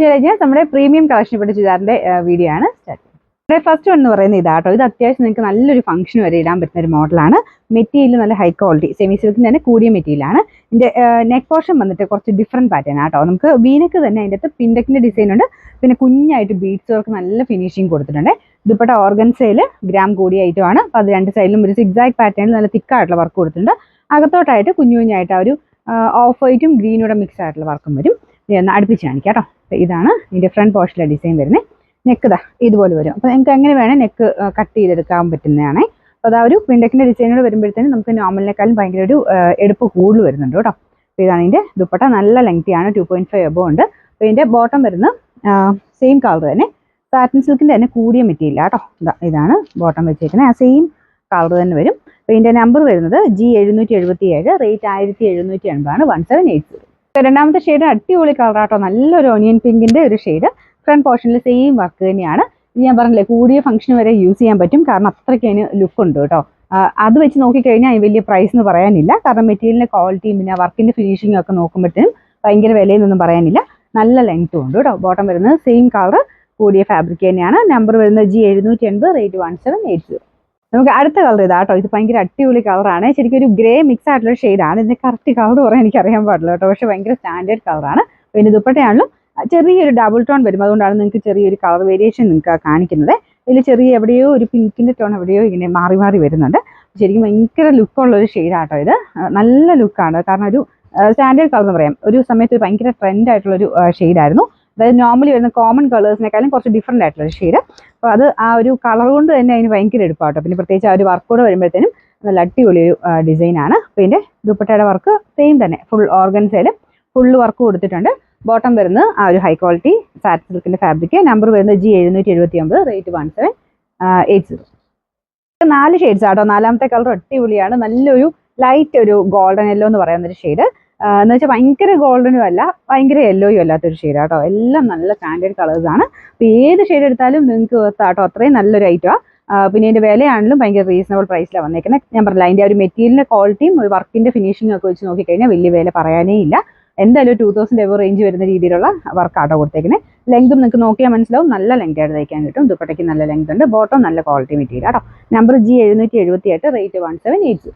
നമ്മുടെ premium കളക്ഷനെപ്പെട്ട ചുരിദാറിന്റെ video ആണ് start. First one എന്ന് പറയുന്നത് ഇതാട്ടോ. ഇത് അത്യാവശ്യം നിങ്ങൾക്ക് നല്ലൊരു ഫംഗ്ഷൻ വരെ ഇടാൻ പറ്റുന്ന ഒരു മോഡലാണ്. മെറ്റീരിയൽ നല്ല ഹൈ ക്വാളിറ്റി സെമി സിൽക്കിന് തന്നെ കൂടിയ മെറ്റീരിയലാണ്. ഇതിന്റെ നെക്ക് പോർഷൻ വന്നിട്ട് കുറച്ച് ഡിഫറെന്റ് പാറ്റേൺ ആട്ടോ. നമുക്ക് വീനക്ക് തന്നെ അതിൻ്റെ അകത്ത് പിൻഡക്കിന്റെ ഡിസൈൻ ഉണ്ട്. പിന്നെ കുഞ്ഞായിട്ട് ബീഡ്സ് വർക്ക് നല്ല ഫിനിഷിങ് കൊടുത്തിട്ടുണ്ട്. ദുപ്പട്ട ഓർഗൻസയിൽ ഗ്രാം കൂടിയ ഐറ്റമാണ്. അപ്പോൾ അത് രണ്ട് സൈഡിലും ഒരു സിഗ്സാഗ് പാറ്റേണിൽ നല്ല തിക്കായിട്ടുള്ള വർക്ക് കൊടുത്തിട്ടുണ്ട്. അകത്തോട്ടായിട്ട് കുഞ്ഞായിട്ട് ആ ഒരു ഓഫ് വൈറ്റും ഗ്രീനൂടെ മിക്സ് ആയിട്ടുള്ള വർക്കും വരും. ഒന്ന് അടുപ്പിച്ച് കാണിക്കാം കേട്ടോ. ഇതാണ് ഇതിന്റെ ഫ്രണ്ട് പോർഷനിലെ ഡിസൈൻ വരുന്നത്. നെക്ക് ദാ ഇതുപോലെ വരും. അപ്പോൾ നിങ്ങൾക്ക് എങ്ങനെ വേണേൽ നെക്ക് കട്ട് ചെയ്തെടുക്കാൻ പറ്റുന്നതാണ്. അപ്പോൾ അതാ ഒരു പിൻഡക്കിന്റെ ഡിസൈനോട് വരുമ്പോഴത്തേനും നമുക്ക് നോർമലിനേക്കാളും ഭയങ്കര ഒരു എടുപ്പ് കൂടുതൽ വരുന്നുണ്ട് കേട്ടോ. അപ്പോൾ ഇതാണ് ഇതിന്റെ ദുപ്പട്ട. നല്ല ലെങ്തിയാണ്, 2.5 എബോ ഉണ്ട്. അപ്പോൾ ഇതിന്റെ ബോട്ടം വരുന്ന സെയിം കളർ തന്നെ, സാറ്റിൻ സിൽക്കിന്റെ തന്നെ കൂടിയ മെറ്റീരിയൽ കേട്ടോ. ഇതാണ് ബോട്ടം വെച്ചേക്കുന്നത്. ആ സെയിം കളർ തന്നെ വരും. അപ്പോൾ ഇതിന്റെ നമ്പർ വരുന്നത് G777, റേറ്റ് 1780 1780. രണ്ടാമത്തെ ഷെയ്ഡ് അടിപൊളി കളറാട്ടോ. നല്ലൊരു ഓണിയൻ പിങ്കിന്റെ ഒരു ഷെയ്ഡ്. ഫ്രണ്ട് പോർഷനിൽ സെയിം വർക്ക് തന്നെയാണ്. ഇത് ഞാൻ പറഞ്ഞില്ലേ, കൂടിയ ഫംഗ്ഷൻ വരെ യൂസ് ചെയ്യാൻ പറ്റും. കാരണം അത്രയ്ക്ക് അതിന് ലുക്ക് ഉണ്ട് കേട്ടോ. അത് വെച്ച് നോക്കിക്കഴിഞ്ഞാൽ അതിന് വലിയ പ്രൈസ് എന്ന് പറയാനില്ല. കാരണം മെറ്റീരിയലിന്റെ ക്വാളിറ്റിയും പിന്നെ വർക്കിന്റെ ഫിനിഷിങ്ങും ഒക്കെ നോക്കുമ്പോഴത്തേനും ഭയങ്കര വിലയെന്നൊന്നും പറയാനില്ല. നല്ല ലെങ്ത്തും ഉണ്ട് കേട്ടോ. ബോട്ടം വരുന്നത് സെയിം കളർ കൂടിയ ഫാബ്രിക് തന്നെയാണ്. നമ്പർ വരുന്നത് G780, റേറ്റ് 1780. നമുക്ക് അടുത്ത കളർ ഇതാട്ടോ. ഇത് ഭയങ്കര അടിപൊളി കളറാണ്. ശരിക്കും ഒരു ഗ്രേ മിക്സ് ആയിട്ടുള്ള ഷെയ്ഡാണ്. ഇതിന്റെ കറക്റ്റ് കളർ പറയാൻ എനിക്ക് അറിയാൻ പാടില്ല കേട്ടോ. പക്ഷെ ഭയങ്കര സ്റ്റാൻഡേർഡ് കളറാണ്. പിന്നെ ദുപ്പട്ടയാണെങ്കിലും ചെറിയൊരു ഡബിൾ ടോൺ വരും. അതുകൊണ്ടാണ് നിങ്ങൾക്ക് ചെറിയൊരു കളർ വേരിയേഷൻ നിങ്ങൾക്ക് കാണിക്കുന്നത്. ഇതിൽ ചെറിയ എവിടെയോ ഒരു പിങ്കിന്റെ ടോൺ എവിടെയോ ഇങ്ങനെ മാറി മാറി വരുന്നുണ്ട്. ശരിക്കും ഭയങ്കര ലുക്കുള്ള ഒരു ഷെയ്ഡാട്ടോ ഇത്. നല്ല ലുക്കാണ്. കാരണം ഒരു സ്റ്റാൻഡേർഡ് കളർ എന്ന് പറയാം. ഒരു സമയത്ത് ഭയങ്കര ട്രെൻഡ് ആയിട്ടുള്ളൊരു ഷെയ്ഡായിരുന്നു. അതായത് നോർമലി വരുന്ന കോമൺ കളേഴ്സിനെക്കാളും കുറച്ച് ഡിഫറെൻ്റ് ആയിട്ടുള്ള ഷെയ്ഡ്. അപ്പോൾ അത് ആ ഒരു കളർ കൊണ്ട് തന്നെ അതിന് ഭയങ്കര എടുപ്പാട്ടോ. പിന്നെ പ്രത്യേകിച്ച് ആ ഒരു വർക്ക് കൂടെ വരുമ്പോഴത്തേനും നല്ല അടിപൊളി ഒരു ഡിസൈനാണ്. അപ്പോൾ ഇതിൻ്റെ ദുപ്പട്ടയുടെ വർക്ക് സെയിം തന്നെ, ഫുൾ ഓർഗൻസയിൽ ഫുള്ള് വർക്ക് കൊടുത്തിട്ടുണ്ട്. ബോട്ടം വരുന്നത് ആ ഒരു ഹൈ ക്വാളിറ്റി സാറ്റിൻ സിൽക്കിന്റെ ഫാബ്രിക്. നമ്പർ വരുന്നത് G779, റേറ്റ് 1780. 4 ഷെയ്ഡ്സ് ആട്ടോ. നാലാമത്തെ കളർ അടിപൊളിയാണ്. നല്ലൊരു ലൈറ്റ് ഒരു ഗോൾഡൻ യെല്ലോ എന്ന് പറയുന്നൊരു ഷെയ്ഡ്. എന്ന് വെച്ചാൽ ഭയങ്കര ഗോൾഡനും അല്ല ഭയങ്കര യെല്ലോയും അല്ലാത്തൊരു ഷെയ്ഡ് കേട്ടോ. എല്ലാം നല്ല സ്റ്റാൻഡേർഡ് കളേഴ്സാണ്. അപ്പോൾ ഏത് ഷെയ്ഡ് എടുത്താലും നിങ്ങൾക്ക് വർത്താട്ടോ. അത്രയും നല്ലൊരു ഐറ്റമാണ്. പിന്നെ ഇതിൻ്റെ വിലയാണെങ്കിലും ഭയങ്കര റീസണബിൾ പ്രൈസിലാണ് വന്നേക്കുന്നത്. ഞാൻ പറഞ്ഞില്ല, അതിൻ്റെ ഒരു മെറ്റീരിയലിൻ്റെ ക്വാളിറ്റിയും ഒരു വർക്കിൻ്റെ ഫിനിഷിംഗ് ഒക്കെ വെച്ച് നോക്കിക്കഴിഞ്ഞാൽ വലിയ വില പറയാനേ ഇല്ല. എന്തായാലും 2000 എബോ റേഞ്ച് വരുന്ന രീതിയിലുള്ള വർക്കാട്ടോ കൊടുത്തേക്കുന്നത്. ലെങ്തും നിങ്ങൾക്ക് നോക്കിയാൽ മനസ്സിലാവും. നല്ല ലെങ്ത് ആയിട്ട് തയ്ക്കാൻ കിട്ടും. ദുപ്പട്ടയ്ക്ക് നല്ല ലെങ്ത് ഉണ്ട്. ബോട്ടം നല്ല ക്വാളിറ്റി മെറ്റീരിയൽ കേട്ടോ. Number G778, rate 1780.